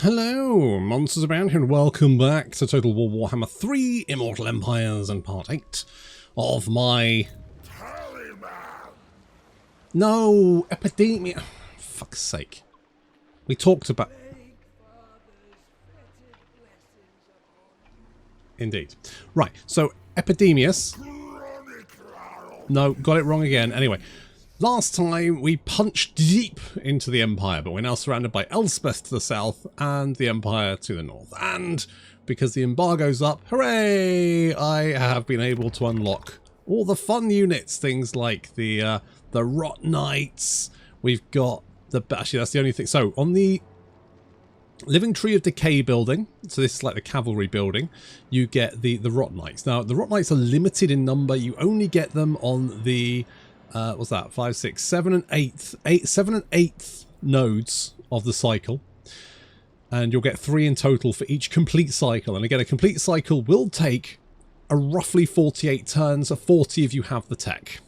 Hello, monsters around here, and welcome back to Total War Warhammer 3 Immortal Empires and Part 8 of my... Tallyman! No, Epidemius. Fuck's sake. We talked about... Indeed. Right, so Epidemius... No, got it wrong again. Anyway, last time we punched deep into the Empire, but we're now surrounded by Elspeth to the south and the Empire to the north. And because the embargo's up, hooray! I have been able to unlock all the fun units, things like the Rot Knights. We've got the... Actually, that's the only thing. So, on the Living Tree of Decay building, so this is like the cavalry building, you get the Rot Knights. Now, the Rot Knights are limited in number. You only get them on the... what's that? 5, 6, 7 and 8th. 7 and 8th nodes of the cycle. And you'll get 3 in total for each complete cycle. And again, a complete cycle will take a roughly 48 turns, 40 if you have the tech.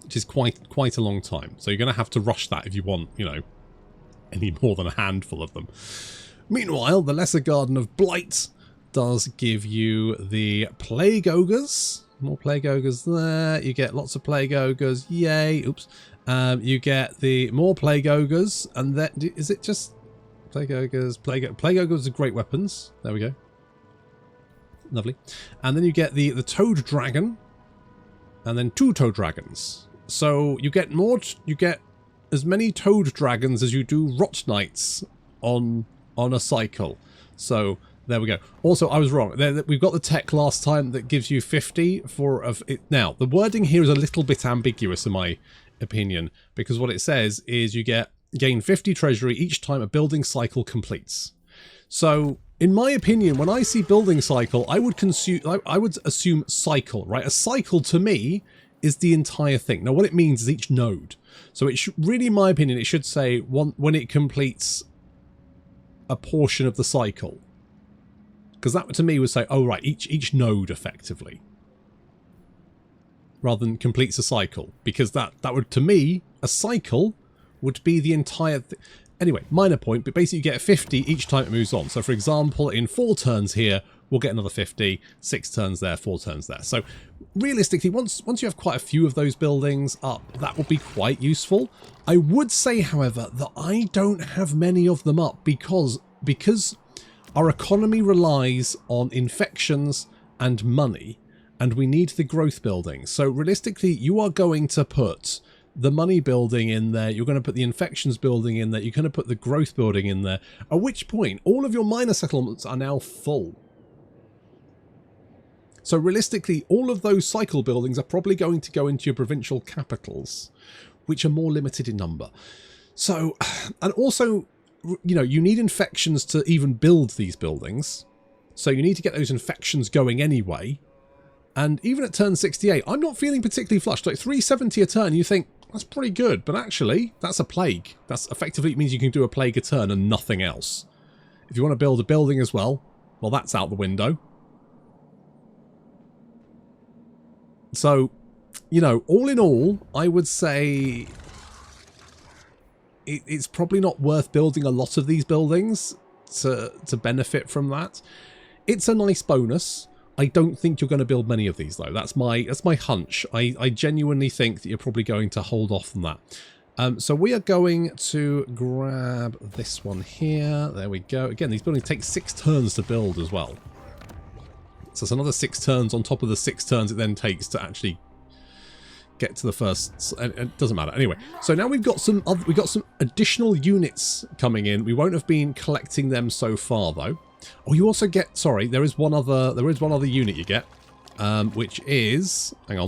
Which is quite a long time. So you're going to have to rush that if you want, you know, any more than a handful of them. Meanwhile, the Lesser Garden of Blight does give you the Plague Ogres. More Plague Ogres there. You get lots of Plague Ogres. Yay. Oops. You get the more Plague Ogres. And that is it just Plague Ogres? Plague Ogres are great weapons. There we go. Lovely. And then you get the Toad Dragon. And then 2 Toad Dragons. So you get more... You get as many Toad Dragons as you do Rot Knights on a cycle. So... There we go. Also, I was wrong. We've got the tech last time that gives you 50 for... Now, the wording here is a little bit ambiguous in my opinion, because what it says is you gain 50 treasury each time a building cycle completes. So, in my opinion, when I see building cycle, I would assume cycle, right? A cycle to me is the entire thing. Now, what it means is each node. So, it should, really, in my opinion, it should say when it completes a portion of the cycle. Because that to me would say, oh right, each node effectively. Rather than completes a cycle. Because that would, to me, a cycle would be the entire thing. Anyway, minor point, but basically you get 50 each time it moves on. So for example, in 4 turns here, we'll get another 50, 6 turns there, 4 turns there. So realistically, once you have quite a few of those buildings up, that will be quite useful. I would say, however, that I don't have many of them up because our economy relies on infections and money, and we need the growth building. So realistically, you are going to put the money building in there, you're going to put the infections building in there, you're going to put the growth building in there, at which point all of your minor settlements are now full. So realistically, all of those cycle buildings are probably going to go into your provincial capitals, which are more limited in number. So, and also... You know, you need infections to even build these buildings. So you need to get those infections going anyway. And even at turn 68, I'm not feeling particularly flushed. Like 370 a turn, you think, that's pretty good. But actually, that's a plague. That's effectively, it means you can do a plague a turn and nothing else. If you want to build a building as well, that's out the window. So, you know, all in all, I would say... It's probably not worth building a lot of these buildings to benefit from that. It's a nice bonus. I don't think you're going to build many of these though. That's my hunch. I genuinely think that you're probably going to hold off on that. So we are going to grab this one here. There we go. Again, these buildings take 6 turns to build as well. So it's another 6 turns on top of the 6 turns it then takes to actually get to the first. It doesn't matter anyway. So now we've got some additional units coming in. We won't have been collecting them so far though. Oh, you also get, sorry, there is one other unit you get, which is, hang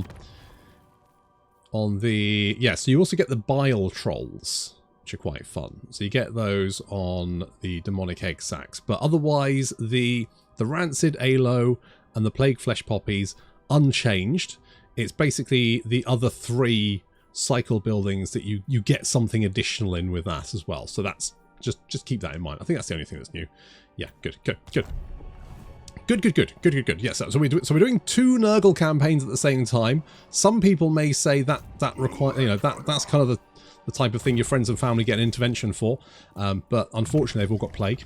on the, yeah, so you also get the bile trolls, which are quite fun. So you get those on the demonic egg sacks, but otherwise the rancid aloe and the plague flesh poppies unchanged. It's basically the other 3 cycle buildings that you get something additional in with that as well. So that's just keep that in mind. I think that's the only thing that's new. Yeah, good. Yes, so we're doing 2 Nurgle campaigns at the same time. Some people may say that require, you know, that's kind of the type of thing your friends and family get an intervention for. But unfortunately, they've all got plague.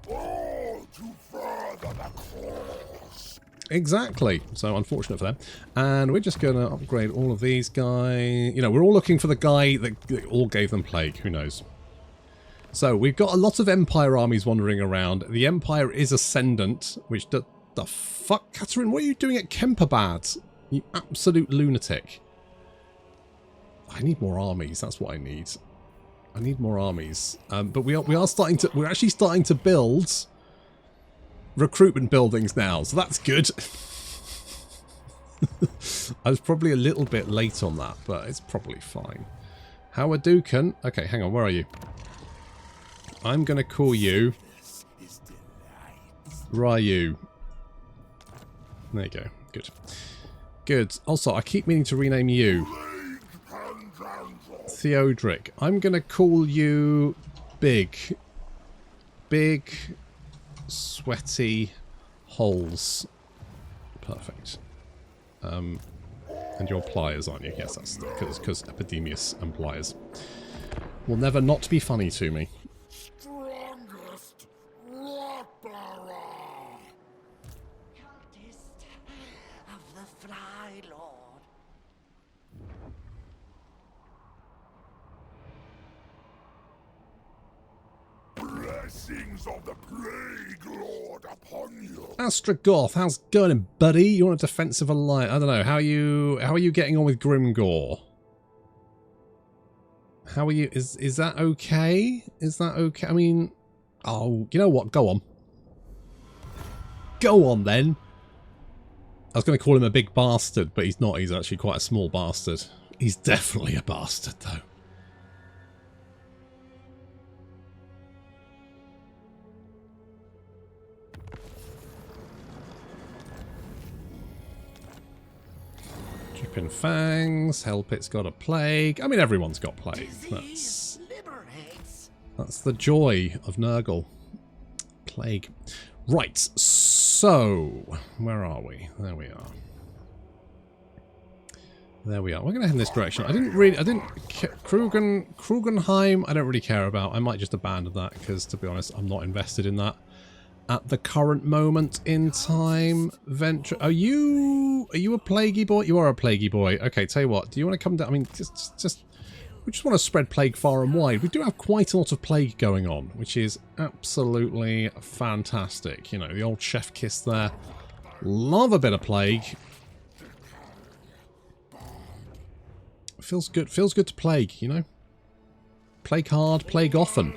All to further the cause. Exactly. So unfortunate for them. And we're just going to upgrade all of these guys. You know, we're all looking for the guy that all gave them plague. Who knows? So we've got a lot of Empire armies wandering around. The Empire is ascendant, which the fuck, Catherine, what are you doing at Kemperbad? You absolute lunatic. I need more armies. That's what I need. I need more armies. But we're actually starting to build recruitment buildings now, so that's good. I was probably a little bit late on that, but it's probably fine. Hawadouken. Okay, hang on. Where are you? I'm going to call you Ryu. There you go. Good. Good. Also, I keep meaning to rename you Theodric. I'm going to call you Big. Big, sweaty holes. Perfect. And you're pliers, aren't you? Yes, that's because Epidemius and pliers will never not be funny to me. Strongest Rottara. Cultist of the Fly Lord. Blessings of the Plague Lord upon you. Astragoth, how's it going, buddy? You're on a defensive alliance. I don't know. How are you getting on with Grimgore? How are you? Is that okay? Is that okay? I mean, oh, you know what? Go on. Go on then. I was going to call him a big bastard, but he's not. He's actually quite a small bastard. He's definitely a bastard, though. Dripping Fangs, Hellpit's got a plague. I mean, everyone's got plague. That's the joy of Nurgle. Plague. Right, so where are we? There we are. There we are. We're going to head in this direction. Krugenheim, I don't really care about. I might just abandon that because, to be honest, I'm not invested in that at the current moment in time. Are you a plaguey boy? You are a plaguey boy. Okay, tell you what. Do you want to come down? I mean, we just want to spread plague far and wide. We do have quite a lot of plague going on, which is absolutely fantastic. You know, the old chef kiss there. Love a bit of plague. Feels good. Feels good to plague, you know? Plague hard, plague often.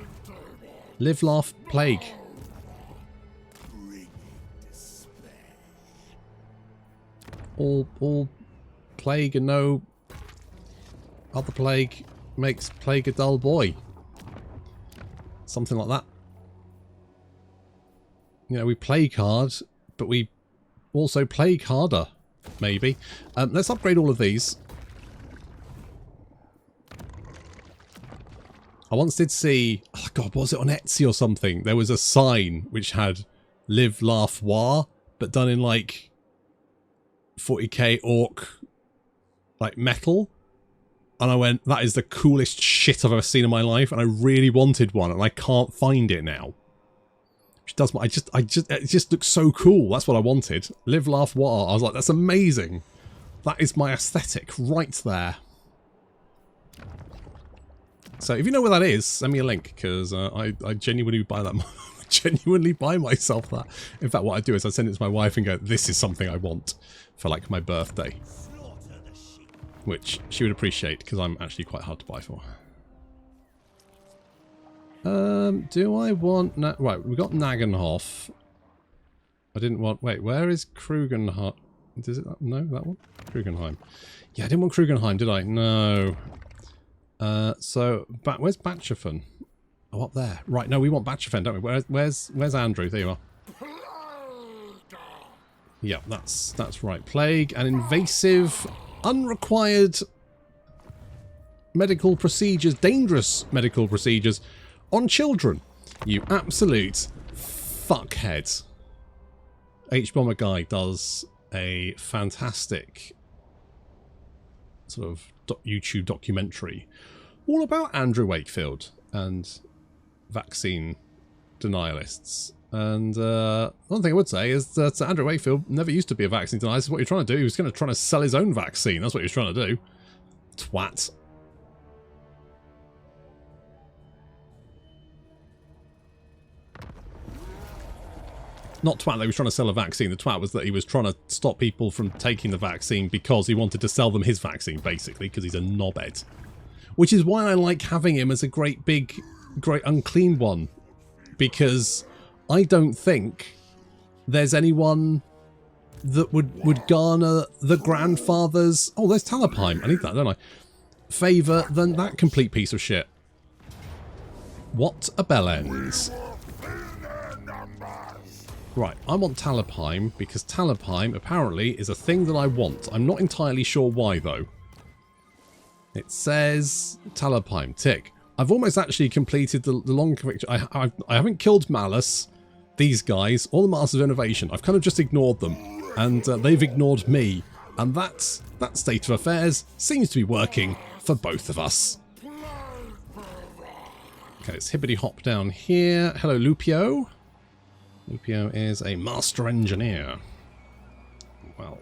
Live, laugh, plague. All plague and no other plague makes plague a dull boy. Something like that. You know, we plague hard, but we also plague harder, maybe. Let's upgrade all of these. I once did see, oh god, was it on Etsy or something? There was a sign which had live, laugh, war, but done in like 40k orc, like metal. And I went, that is the coolest shit I've ever seen in my life. And I really wanted one and I can't find it now. Which does, it just looks so cool. That's what I wanted. Live, laugh, war. I was like, that's amazing. That is my aesthetic right there. So if you know where that is, send me a link because I genuinely buy that. Genuinely buy myself that. In fact, what I do is I send it to my wife and go, this is something I want for like my birthday. Which she would appreciate because I'm actually quite hard to buy for. Do I want... right, we got Nagenhof. I didn't want... Wait, where is Krugenheim? Does it... No, that one? Krugenheim. Yeah, I didn't want Krugenheim, did I? No. So, where's Batchafen? Oh, up there. Right, no, we want Batchafen, don't we? Where's Andrew? There you are. Yeah, that's right. Plague and invasive, unrequired medical procedures, dangerous medical procedures on children. You absolute fuckhead. H-Bomber Guy does a fantastic sort of YouTube documentary all about Andrew Wakefield and vaccine denialists. And one thing I would say is that Andrew Wakefield never used to be a vaccine denialist. What you're trying to do, he was going to try to sell his own vaccine. That's what he was trying to do. Twat. Not twat that he was trying to sell a vaccine. The twat was that he was trying to stop people from taking the vaccine because he wanted to sell them his vaccine, basically, because he's a knobhead. Which is why I like having him as a great unclean one. Because I don't think there's anyone that would garner the grandfather's... Oh, there's Tallyman. I need that, don't I? Favour than that complete piece of shit. What a bellends. Right, I want Tallyman because Tallyman apparently is a thing that I want. I'm not entirely sure why though. It says Tallyman, tick. I've almost actually completed the long conviction. I haven't killed Malice, these guys, or the Masters of Innovation. I've kind of just ignored them, and they've ignored me. And that state of affairs seems to be working for both of us. Okay, let's hippity hop down here. Hello, Lupio. Lupio is a master engineer. Well,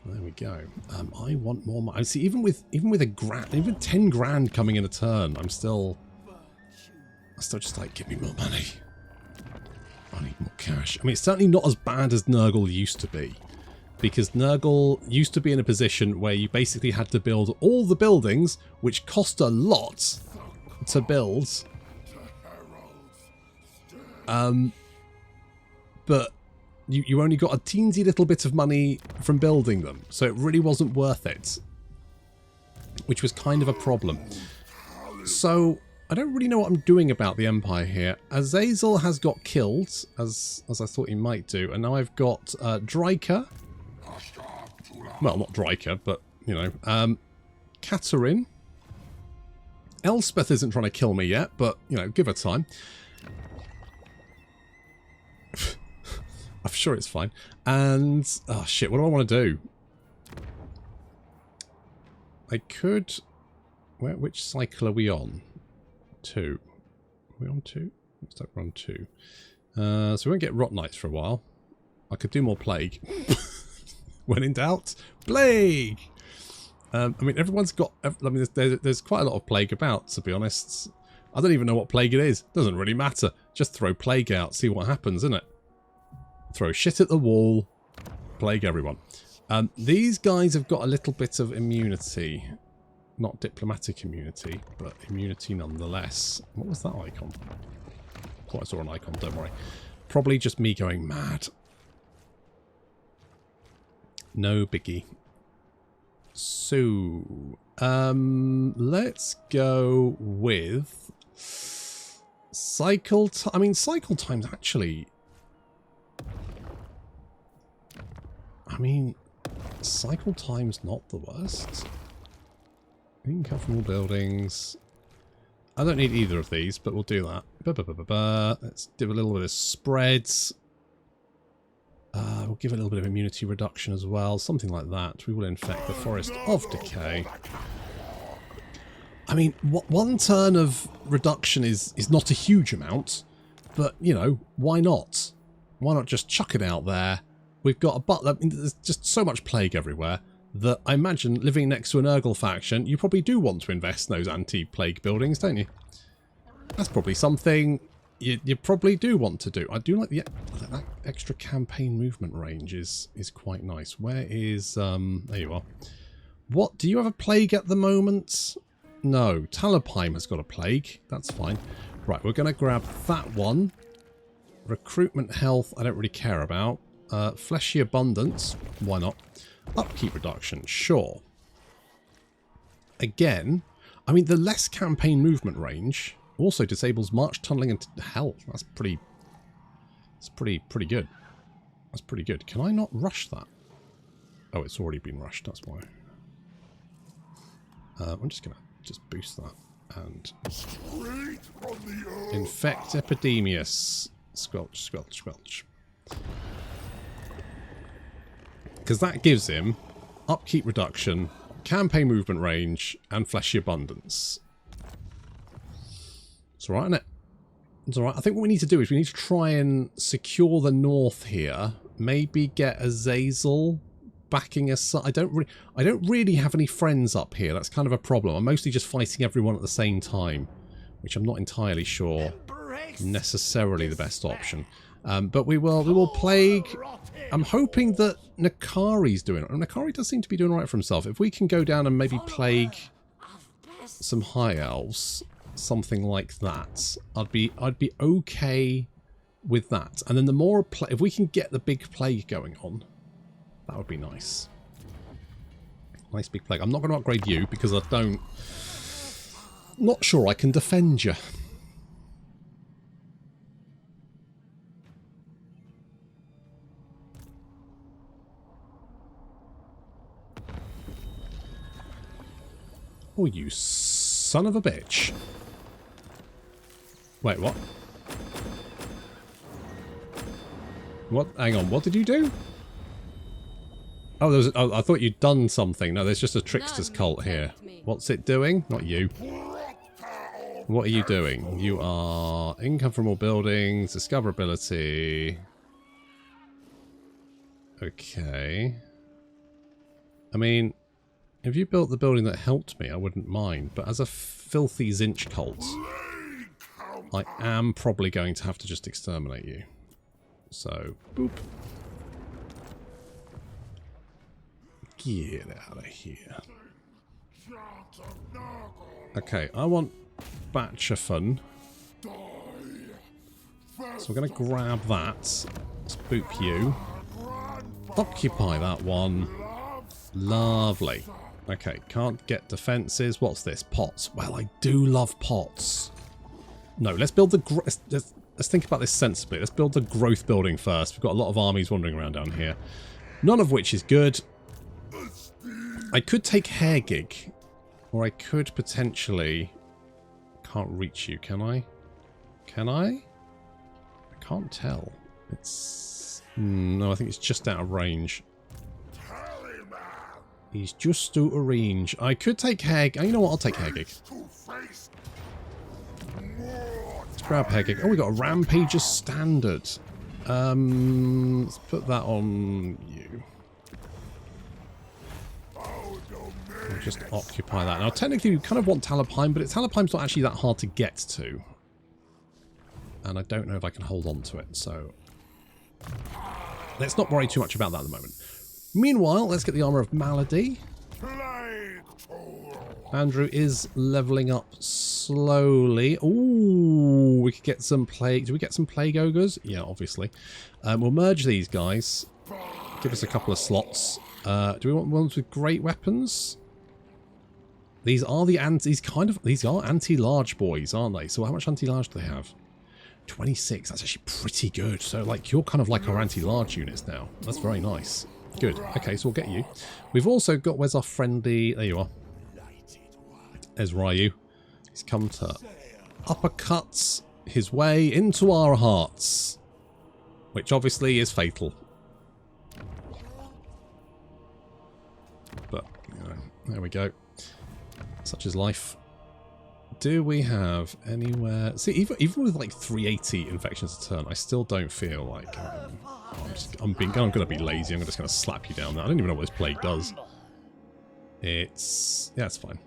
there we go. I want more money. See, even with a grand, even 10 grand coming in a turn, I still just like, give me more money. I need more cash. I mean, it's certainly not as bad as Nurgle used to be, because Nurgle used to be in a position where you basically had to build all the buildings, which cost a lot to build. But you only got a teensy little bit of money from building them, so it really wasn't worth it, which was kind of a problem. So I don't really know what I'm doing about the Empire here. Azazel has got killed, as I thought he might do, and now I've got Dryker. Well, not Dryker, but, you know, Katerin. Elspeth isn't trying to kill me yet, but, you know, give her time. I'm sure it's fine. And, oh shit, what do I want to do? I could... which cycle are we on? 2. Are we on 2? Looks like we're on 2. So we won't get Rot Knights for a while. I could do more Plague. When in doubt, Plague! I mean, everyone's got... I mean, there's quite a lot of Plague about, to be honest. I don't even know what Plague it is. Doesn't really matter. Just throw Plague out, see what happens, innit? Throw shit at the wall, Plague everyone. These guys have got a little bit of immunity. Not diplomatic immunity, but immunity nonetheless. What was that icon? Thought I saw an icon, don't worry. Probably just me going mad. No biggie. So, let's go with cycle time. I mean, cycle time's actually... I mean, cycle time's not the worst. You can cut from all buildings. I don't need either of these, but we'll do that. Let's do a little bit of spreads. We'll give it a little bit of immunity reduction as well. Something like that. We will infect the Forest of Decay. I memean, one turn of reduction is not a huge amount, but, you know, why not? Why not just chuck it out there? We've got I mean, there's just so much Plague everywhere that I imagine living next to an Nurgle faction, you probably do want to invest in those anti-Plague buildings, don't you? That's probably something you probably do want to do. I do like that extra campaign movement range is quite nice. Where is... there you are. What? Do you have a Plague at the moment? No. Tallyman has got a Plague. That's fine. Right, we're going to grab that one. Recruitment health, I don't really care about. Fleshy abundance, why not? Upkeep reduction, sure. Again, I mean, the less campaign movement range also disables march, tunneling, and hell. That's pretty good. That's pretty good. Can I not rush that? Oh, it's already been rushed. That's why. I'm just gonna boost that and infect Epidemius. Squelch, squelch, squelch. Because that gives him upkeep reduction, campaign movement range, and fleshy abundance. It's alright, isn't it? It's alright. I think what we need to do is we need to try and secure the north here. Maybe get Azazel backing us up. I don't really have any friends up here. That's kind of a problem. I'm mostly just fighting everyone at the same time, which I'm not entirely sure necessarily the best option. But we will plague. I'm hoping that Nakari's doing it. Nakari does seem to be doing all right for himself. If we can go down and maybe plague some high elves, something like that, I'd be okay with that. And then the more if we can get the big plague going on, that would be nice. Nice big plague. I'm not going to upgrade you because not sure I can defend you. Oh, you son of a bitch. Wait, what? What? Hang on, what did you do? Oh, I thought you'd done something. No, there's just a trickster's cult here. What's it doing? Not you. What are you doing? You are income from all buildings, discoverability. Okay. I mean, if you built the building that helped me, I wouldn't mind. But as a filthy Zinch cult, I am probably going to have to just exterminate you. So, boop. Get out of here. Okay, I want Batchafun. So we're going to grab that. Spook you. Occupy that one. Lovely. Okay, can't get defences. What's this? Pots. Well, I do love pots. No, let's build the... Let's think about this sensibly. Let's build the growth building first. We've got a lot of armies wandering around down here. None of which is good. I could take Hairgig. Or I could potentially... Can't reach you, can I? Can I? I can't tell. It's... No, I think it's just out of range. He's just out of range. I could take Hairgig. You know what? I'll take Hairgig. Let's grab Hairgig. Oh, we got a Rampager Standard. Let's put that on you. We'll just occupy that. Now, technically, we kind of want Tallyman, but Tallyman's not actually that hard to get to. And I don't know if I can hold on to it, so... Let's not worry too much about that at the moment. Meanwhile, let's get the Armour of Malady. Andrew is leveling up slowly. Ooh, we could get some plague. Do we get some plague ogres? Yeah, obviously. We'll merge these guys. Give us a couple of slots. Do we want ones with great weapons? These are the these are anti-large boys, aren't they? So how much anti-large do they have? 26. That's actually pretty good. So like you're kind of like our anti-large units now. That's very nice. Good. Okay, so we'll get you. We've also got... Where's our friendly... There you are. There's Ryu. He's come to uppercut his way into our hearts. Which obviously is fatal. But, you know, there we go. Such is life. Do we have anywhere... See, even with like 380 infections a turn, I still don't feel like... I'm going to be lazy. I'm just going to slap you down there. I don't even know what this plague does. It's... Yeah, it's fine.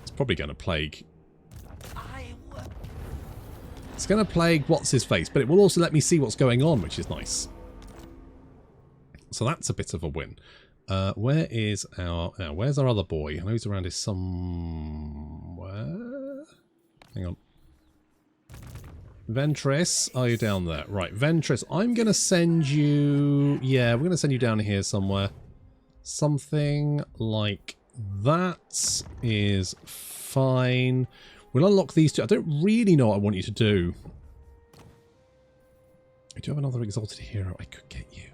It's probably going to plague... It's going to plague what's-his-face, but it will also let me see what's going on, which is nice. So that's a bit of a win. Where is our... Now, where's our other boy? I know he's around here somewhere. Hang on. Ventress, are you down there? Right, Ventress, I'm going to send you... Yeah, we're going to send you down here somewhere. Something like that is fine. We'll unlock these two. I don't really know what I want you to do. I do have another exalted hero I could get you.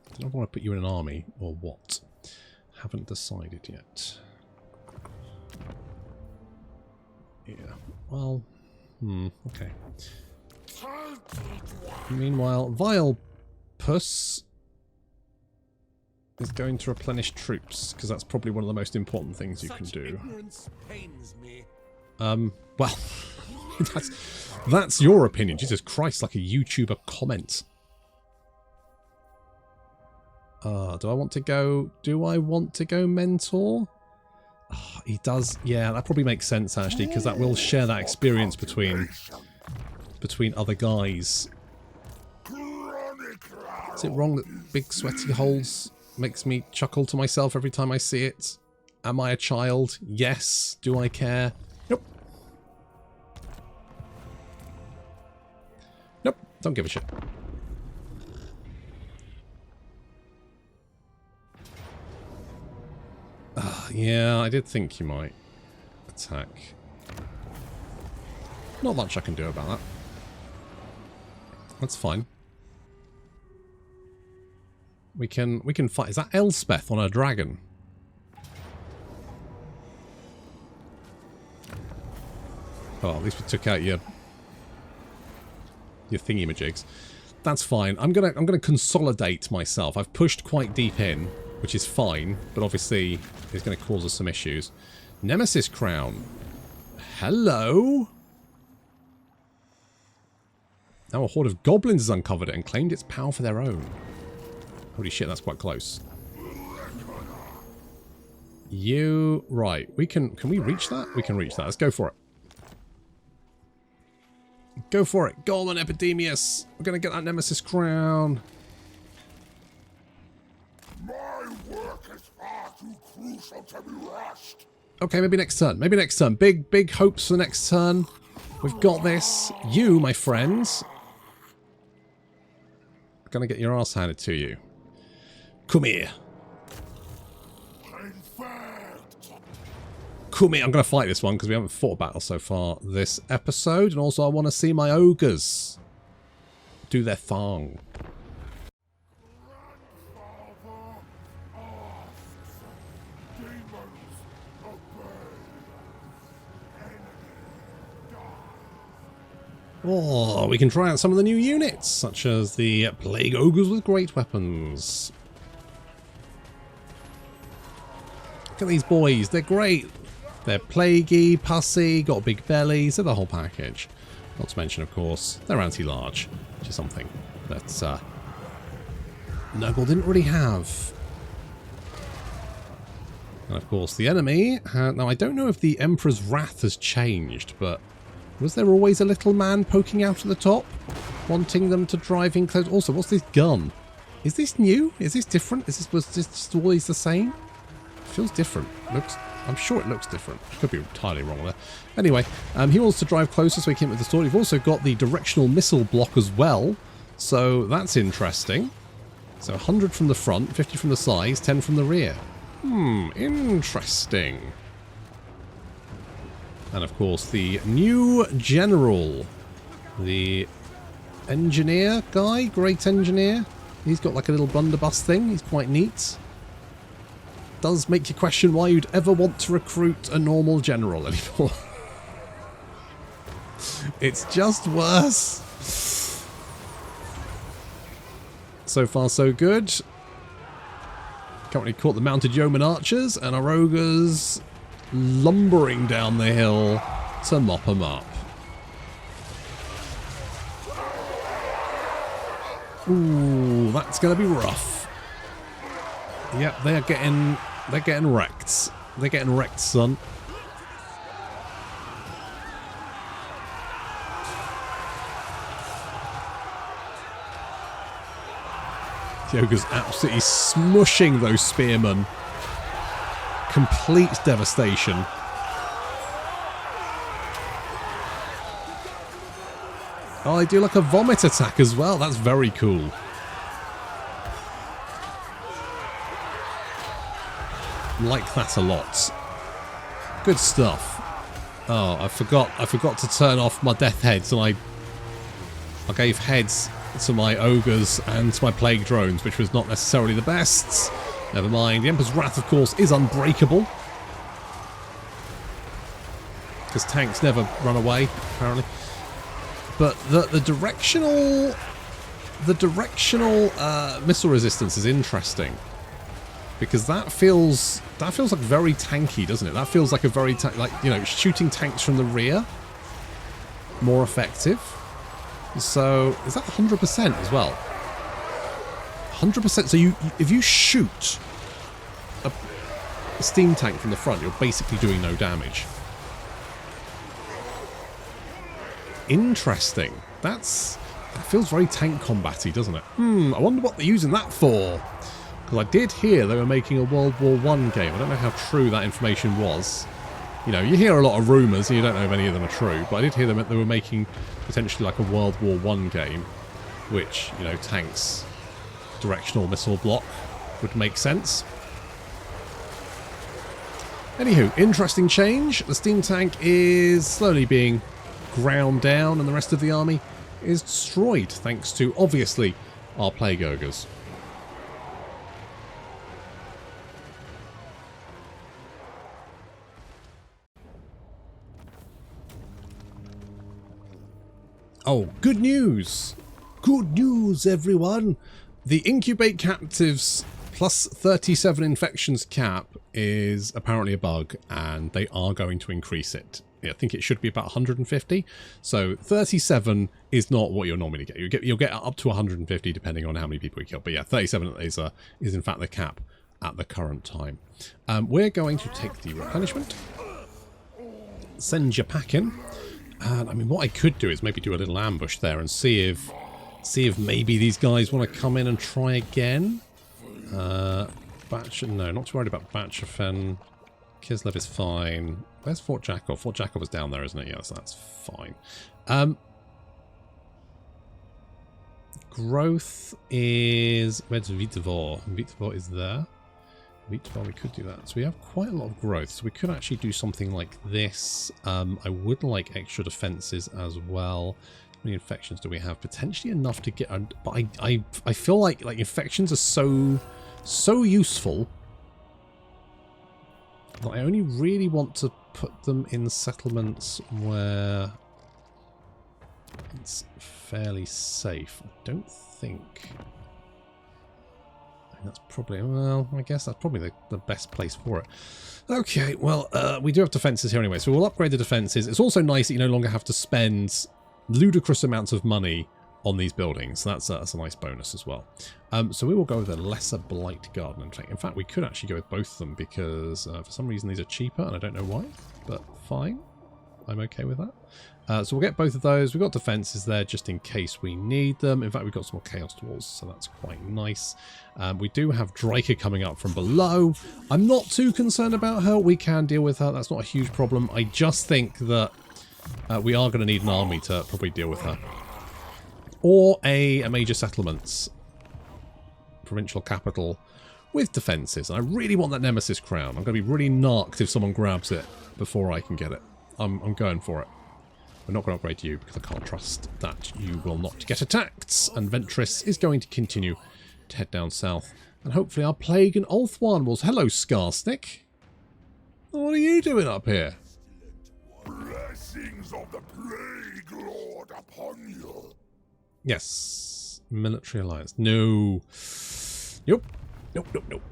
I don't know if I want to put you in an army or what. Haven't decided yet. Yeah, well, okay. Meanwhile, Vile Puss is going to replenish troops, because that's probably one of the most important things you can do. Well, that's your opinion. Jesus Christ, like a YouTuber comment. Do I want to go mentor? Oh, he does. Yeah, that probably makes sense actually, because that will share that experience between other guys. Is it wrong that big sweaty holes makes me chuckle to myself every time I see it? Am I a child? Yes. Do I care? Nope. Nope. Don't give a shit. Yeah, I did think you might attack. Not much I can do about that. That's fine. We can fight. Is that Elspeth on a dragon? Oh, at least we took out your thingy-majigs. That's fine. I'm gonna consolidate myself. I've pushed quite deep in, which is fine, but obviously it's going to cause us some issues. Nemesis Crown. Hello. Now a horde of goblins has uncovered it and claimed its power for their own. Holy shit, that's quite close. Right, can we reach that? We can reach that. Let's go for it. Go for it. Go on, Epidemius. We're going to get that Nemesis Crown. My work is far too crucial to be rushed. Okay, maybe next turn. Maybe next turn. Big hopes for the next turn. We've got this. You, my friends, are going to get your ass handed to you. Come here. Come here. I'm going to fight this one because we haven't fought a battle so far this episode. And also I want to see my ogres do their thong. Oh, we can try out some of the new units, such as the Plague Ogres with great weapons. Look at these boys, they're great. They're plaguey, pussy, got big bellies, they're the whole package. Not to mention, of course, they're anti-large, which is something that Nurgle didn't really have. And of course, the enemy. Now, I don't know if the Emperor's Wrath has changed, but was there always a little man poking out at the top, wanting them to drive in close? Also, what's this gun? Is this new? Is this different? Was this just always the same? Feels different. I'm sure it looks different. Could be entirely wrong there. Anyway, he wants to drive closer so he can with the sword. We've also got the directional missile block as well, so that's interesting. So 100 from the front, 50 from the sides, 10 from the rear. Interesting. And of course, the new general, the engineer guy, great engineer. He's got like a little blunderbuss thing. He's quite neat. Does make you question why you'd ever want to recruit a normal general anymore. It's just worse. So far, so good. Currently caught the mounted yeoman archers and our ogres lumbering down the hill to mop them up. Ooh, that's going to be rough. Yep, they're getting wrecked. They're getting wrecked, son. The ogre's absolutely smushing those spearmen. Complete devastation. Oh, they do like a vomit attack as well. That's very cool. Like that a lot. Good stuff. Oh, I forgot to turn off my death heads, and I gave heads to my ogres and to my plague drones, which was not necessarily the best. Never mind. The Emperor's Wrath, of course, is unbreakable. Because tanks never run away, apparently. But the directional missile resistance is interesting. because that feels like very tanky, doesn't it? That feels like a very like, you know, shooting tanks from the rear more effective. So is that 100% as well? 100%. So you if you shoot a steam tank from the front, you're basically doing no damage. Interesting. That feels very tank combat-y, doesn't it? I wonder what they're using that for. Because I did hear they were making a World War I game. I don't know how true that information was. You know, you hear a lot of rumours and you don't know if any of them are true. But I did hear them they were making potentially like a World War I game. Which, you know, tanks, directional missile block would make sense. Anywho, interesting change. The steam tank is slowly being ground down and the rest of the army is destroyed thanks to, obviously, our plague ogres. Oh, good news! Good news, everyone! The incubate captives plus 37 infections cap is apparently a bug, and they are going to increase it. I think it should be about 150. So 37 is not what you'll normally get. You'll get up to 150 depending on how many people you kill. But yeah, 37 is in fact the cap at the current time. We're going to take the replenishment. Send your pack in. And I mean, what I could do is maybe do a little ambush there and see if maybe these guys want to come in and try again. No, not too worried about Batchafen. Kislev is fine. Where's Fort Jackal? Fort Jackal was down there, isn't it? Yes, that's fine. Growth is... Where's Vitvor? Vitvor is there. Vitvor, we could do that. So we have quite a lot of growth. So we could actually do something like this. I would like extra defenses as well. How many infections do we have? Potentially enough to get... But I feel like infections are so useful. I only really want to put them in settlements where it's fairly safe. I don't think... that's probably... Well, I guess that's probably the best place for it. Okay, well, we do have defences here anyway, so we'll upgrade the defences. It's also nice that you no longer have to spend ludicrous amounts of money on these buildings. So that's a nice bonus as well. So we will go with a lesser blight garden. In fact, we could actually go with both of them because for some reason these are cheaper and I don't know why, but fine. I'm okay with that. So we'll get both of those. We've got defenses there just in case we need them. In fact, we've got some more chaos walls, so that's quite nice. We do have Draker coming up from below. I'm not too concerned about her. We can deal with her. That's not a huge problem. I just think that we are going to need an army to probably deal with her. Or a major settlements provincial capital with defences. And I really want that Nemesis crown. I'm going to be really narked if someone grabs it before I can get it. I'm going for it. We're not going to upgrade you because I can't trust that you will not get attacked. And Ventress is going to continue to head down south. And hopefully our Plague and Ulthwan will... Hello, Skarsnik. What are you doing up here? Blessings of the Plague Lord upon you. Yes. Military alliance. No. Nope. Nope.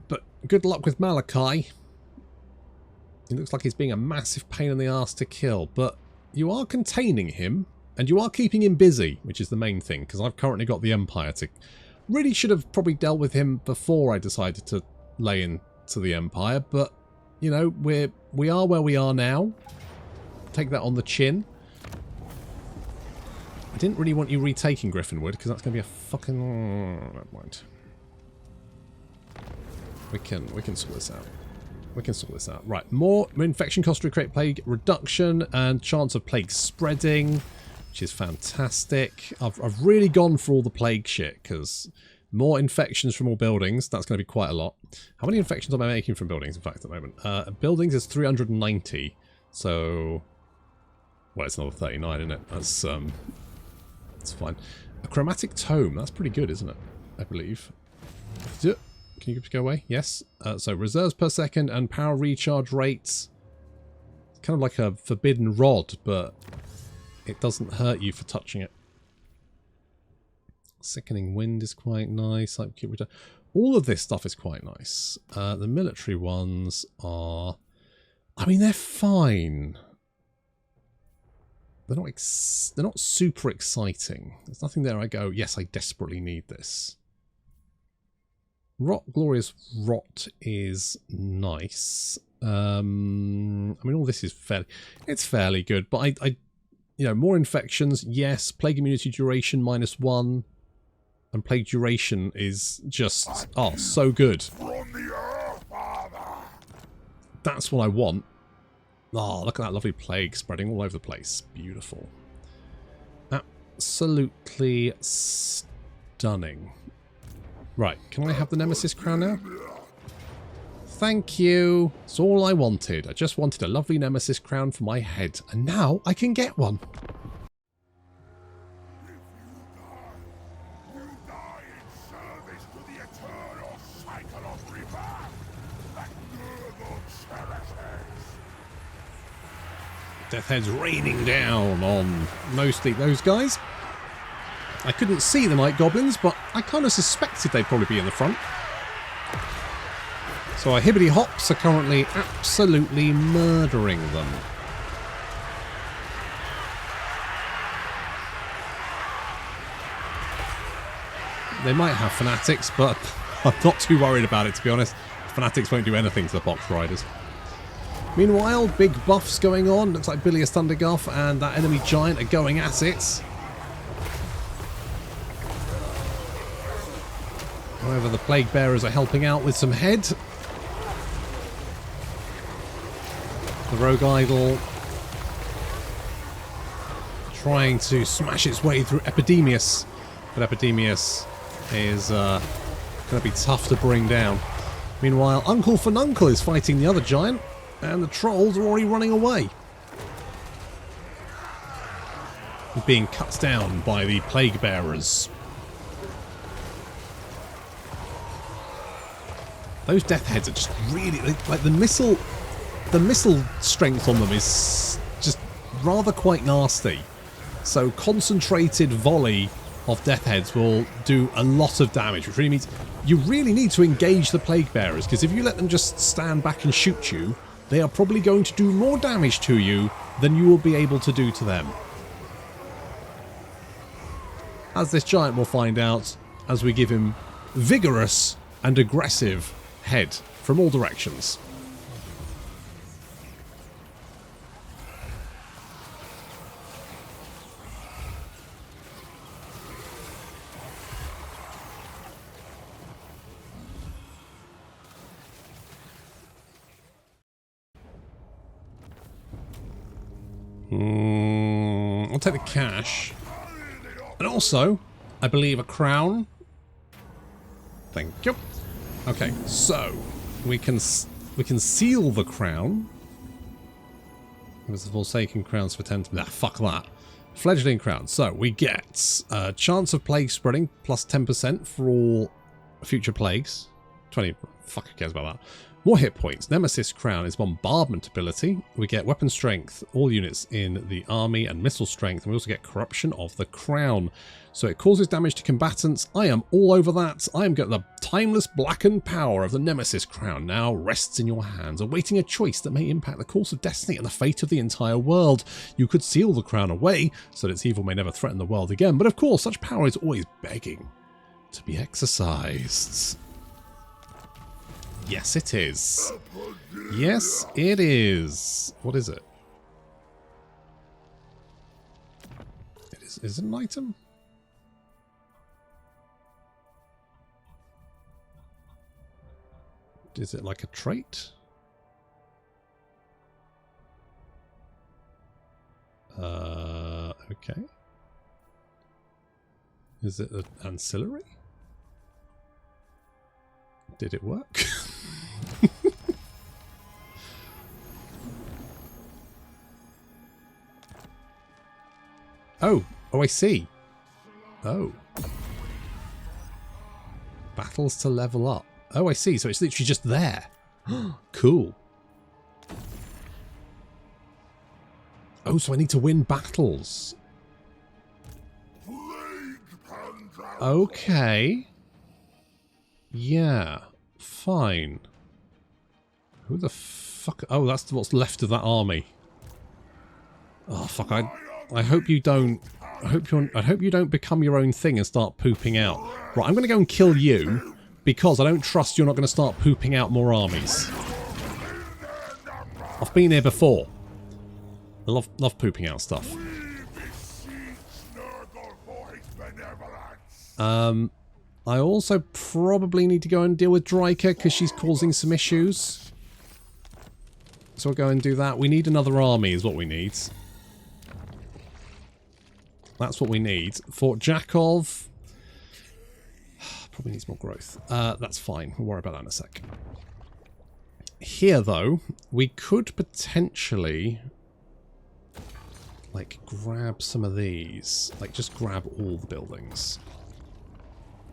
But good luck with Malachi. He looks like he's being a massive pain in the ass to kill, but you are containing him, and you are keeping him busy, which is the main thing, because I've currently got the Empire to... Really should have probably dealt with him before I decided to lay into the Empire, but, you know, we are where we are now. Take that on the chin. I didn't really want you retaking Griffinwood, because that's going to be a fucking... never mind. We can sort this out. We can sort this out. Right, more infection cost to create plague reduction and chance of plague spreading, which is fantastic. I've really gone for all the plague shit, because more infections from all buildings, that's going to be quite a lot. How many infections am I making from buildings, in fact, at the moment? Buildings is 390, so... Well, it's another 39, isn't it? That's fine. A chromatic tome, that's pretty good, isn't it? I believe. Can you go away? Yes. So reserves per second and power recharge rates. It's kind of like a forbidden rod, but it doesn't hurt you for touching it. Sickening wind is quite nice. All of this stuff is quite nice. The military ones are... I mean, they're fine. They're not super exciting. There's nothing there I go, yes, I desperately need this. Glorious Rot is nice. I mean, all this is fairly good, but I you know, more infections, yes. Plague immunity duration -1, and plague duration is just, oh, so good. That's what I want. Oh, look at that lovely plague spreading all over the place. Beautiful. Absolutely stunning. Right, can I have the Nemesis crown now? Thank you. That's all I wanted. I just wanted a lovely Nemesis crown for my head. And now I can get one. Death Head's raining down on mostly those guys. I couldn't see the Night Goblins, but I kind of suspected they'd probably be in the front. So our Hibbity Hops are currently absolutely murdering them. They might have Fanatics, but I'm not too worried about it, to be honest. Fanatics won't do anything to the Box Riders. Meanwhile, big buffs going on. Looks like Bilious Thunderguff and that enemy giant are going at it. However, the Plague Bearers are helping out with some head. The Rogue Idol trying to smash its way through Epidemius. But Epidemius is going to be tough to bring down. Meanwhile, Uncle Fununcle is fighting the other giant. And the trolls are already running away. Being cut down by the Plague Bearers. Those Death Heads are just really... like the missile strength on them is just rather quite nasty. So concentrated volley of Death Heads will do a lot of damage, which really means you really need to engage the Plague Bearers, because if you let them just stand back and shoot you, they are probably going to do more damage to you than you will be able to do to them. As this giant will find out, as we give him vigorous and aggressive head from all directions. I'll take the cash. And also, I believe a crown. Thank you. Okay, so we can seal the crown. It was the Forsaken crowns for 10. Nah, fuck that. Fledgling crown. So we get chance of plague spreading plus 10% for all future plagues. 20. Fuck, who cares about that? More hit points. Nemesis crown is bombardment ability. We get weapon strength, all units in the army, and missile strength. And we also get corruption of the crown. So it causes damage to combatants. I am all over that. I am getting the timeless blackened power of the Nemesis crown now rests in your hands, awaiting a choice that may impact the course of destiny and the fate of the entire world. You could seal the crown away so that its evil may never threaten the world again. But of course, such power is always begging to be exercised. Yes, it is. Yes, it is. What is it? Is it an item? Is it like a trait? Okay. Is it an ancillary? Did it work? Oh, I see. Oh. Battles to level up. Oh, I see. So it's literally just there. Cool. Oh, so I need to win battles. Okay. Yeah, fine. Who the fuck? Oh, that's what's left of that army. Oh fuck! I hope you don't. I hope you don't become your own thing and start pooping out. Right, I'm going to go and kill you because I don't trust you're not going to start pooping out more armies. I've been here before. I love pooping out stuff. I also probably need to go and deal with Dryker because she's causing some issues. So we'll go and do that. We need another army is what we need. That's what we need. Fort Jakov probably needs more growth. That's fine. We'll worry about that in a sec. Here, though, we could potentially like grab some of these. Like just grab all the buildings.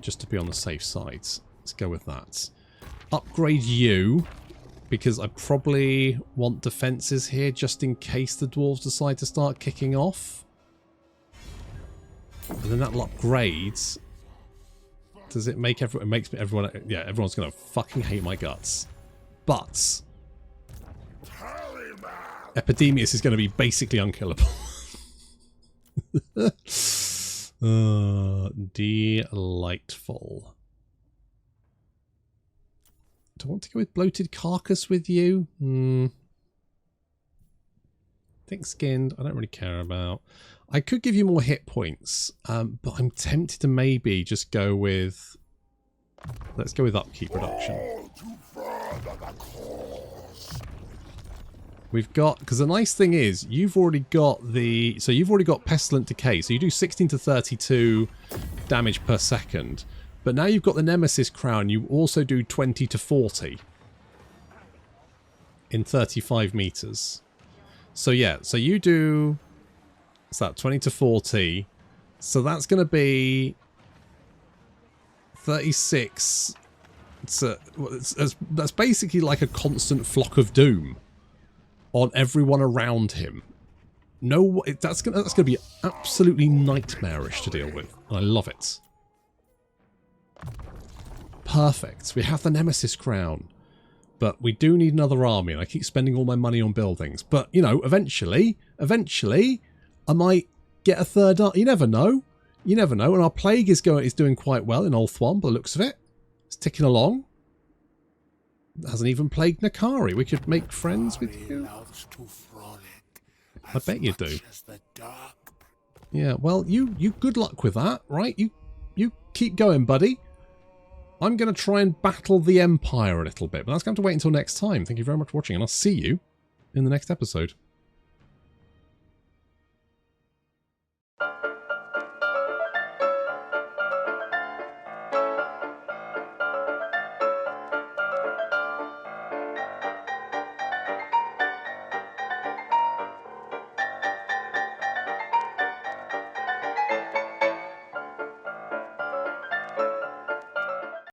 Just to be on the safe side. Let's go with that. Upgrade you. Because I probably want defences here just in case the dwarves decide to start kicking off. And then that'll upgrade. Does it make everyone... It makes everyone... Yeah, everyone's going to fucking hate my guts. But... Epidemius is going to be basically unkillable. Delightful. Do I want to go with bloated carcass with you? Thick skinned, I don't really care about. I could give you more hit points, but I'm tempted to maybe just go with... Let's go with upkeep reduction. We've got... Because the nice thing is, you've already got the... So you've already got Pestilent Decay. So you do 16 to 32 damage per second. But now you've got the Nemesis Crown, you also do 20 to 40 in 35 meters. So yeah, so you do, what's that, 20 to 40. So that's going to be 36. That's basically like a constant flock of doom on everyone around him. No, that's gonna be absolutely nightmarish to deal with. I love it. Perfect. We have the Nemesis Crown. But we do need another army, and I keep spending all my money on buildings. But, you know, eventually, I might get a third army. You never know. You never know. And our Plague is doing quite well in Ulthuan, by the looks of it. It's ticking along. It hasn't even plagued Nakari. We could make friends with you. I bet you do. Yeah, well, you good luck with that, right? You keep going, buddy. I'm going to try and battle the Empire a little bit, but that's going to have to wait until next time. Thank you very much for watching, and I'll see you in the next episode.